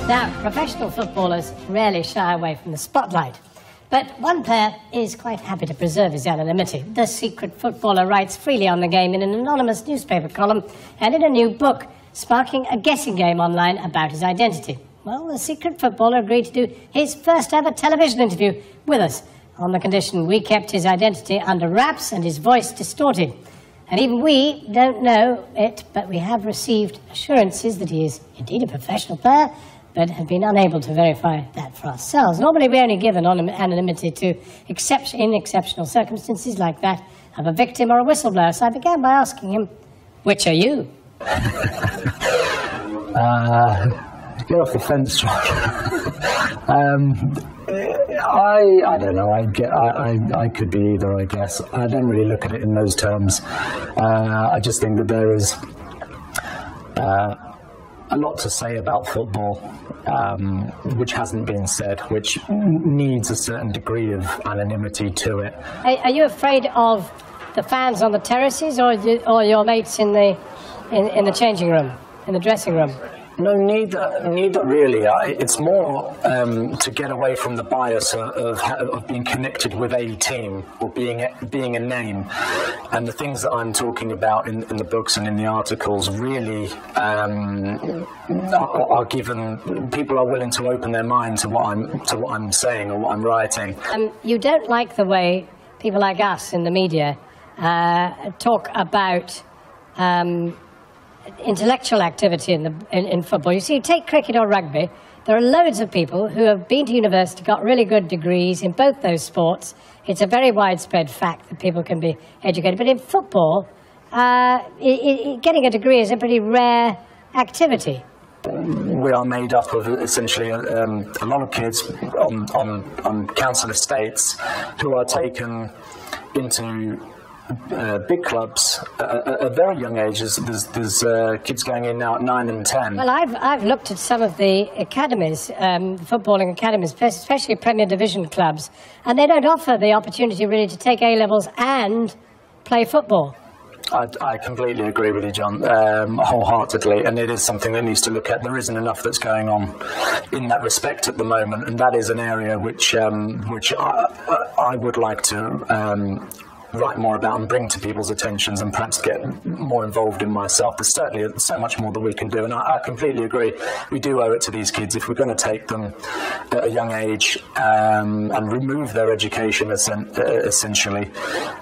Now, professional footballers rarely shy away from the spotlight. But one player is quite happy to preserve his anonymity. The secret footballer writes freely on the game in an anonymous newspaper column and in a new book, sparking a guessing game online about his identity. Well, the secret footballer agreed to do his first ever television interview with us, on the condition we kept his identity under wraps and his voice distorted. And even we don't know it, but we have received assurances that he is indeed a professional player, but have been unable to verify that for ourselves. Normally we only give anonymity to in exceptional circumstances like that of a victim or a whistleblower. So I began by asking him, which are you? Get off the fence, John. I don't know. I could be either, I guess. I don't really look at it in those terms. I just think that there is a lot to say about football, which hasn't been said, which needs a certain degree of anonymity to it. Are you afraid of the fans on the terraces, or your mates in the changing room, in the dressing room? No, neither really. It's more to get away from the bias of being connected with a team or being a name. And the things that I'm talking about in the books and in the articles really are given. People are willing to open their mind to what I'm saying or what I'm writing. You don't like the way people like us in the media talk about intellectual activity in football. You see, take cricket or rugby, there are loads of people who have been to university, got really good degrees in both those sports. It's a very widespread fact that people can be educated. But in football, getting a degree is a pretty rare activity. We are made up of essentially a lot of kids on council estates who are taken into big clubs at a very young age. There's kids going in now at 9 and 10. Well, I've looked at some of the academies, footballing academies, especially Premier Division clubs, and they don't offer the opportunity really to take A-levels and play football. I completely agree with you, John, wholeheartedly, and it is something that needs to look at. There isn't enough that's going on in that respect at the moment, and that is an area which I would like to write more about and bring to people's attentions and perhaps get more involved in myself. There's certainly so much more that we can do, and I completely agree. We do owe it to these kids if we're going to take them at a young age and remove their education essentially.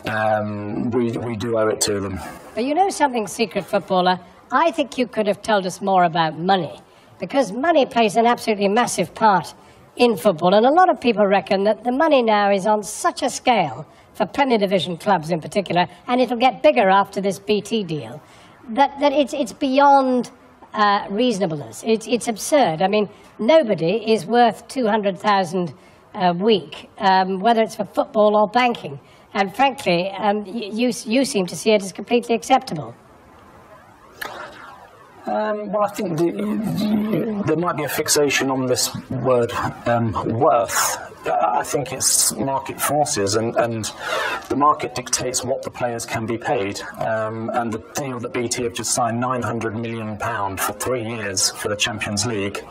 We do owe it to them. But you know something, secret footballer? I think you could have told us more about money, because money plays an absolutely massive part in football, and a lot of people reckon that the money now is on such a scale for Premier Division clubs in particular, and it'll get bigger after this BT deal, that it's beyond reasonableness. It's absurd. I mean, nobody is worth $200,000 a week, whether it's for football or banking. And frankly, you seem to see it as completely acceptable. Well, I think there might be a fixation on this word, worth. I think it's market forces, and the market dictates what the players can be paid. And the deal that BT have just signed, £900 million for 3 years for the Champions League.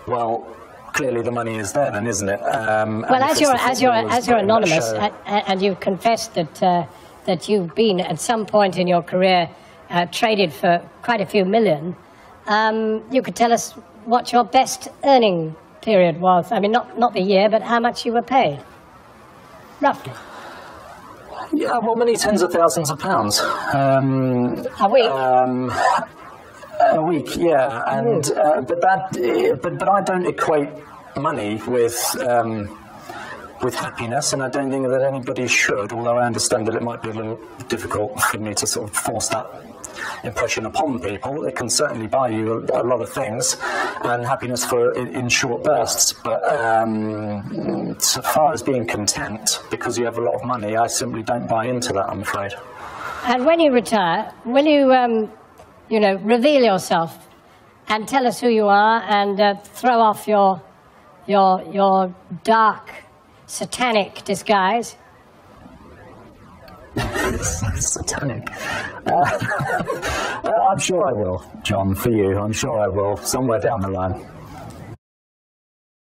Well, clearly the money is there, then, isn't it? Well, as you're anonymous, and you've confessed that you've been at some point in your career traded for quite a few million, you could tell us what your best earning period was. I mean, not the year, but how much you were paid, roughly. Yeah, well, many tens of thousands of pounds. A week? A week, yeah. And but I don't equate money with happiness, and I don't think that anybody should, although I understand that it might be a little difficult for me to sort of force that impression upon people. It can certainly buy you a lot of things, and happiness in short bursts, but so far as being content because you have a lot of money, I simply don't buy into that, I'm afraid. And when you retire, will you reveal yourself and tell us who you are, and throw off your dark satanic disguise? Satanic. I'm sure I will, John, for you. I'm sure I will, somewhere down the line.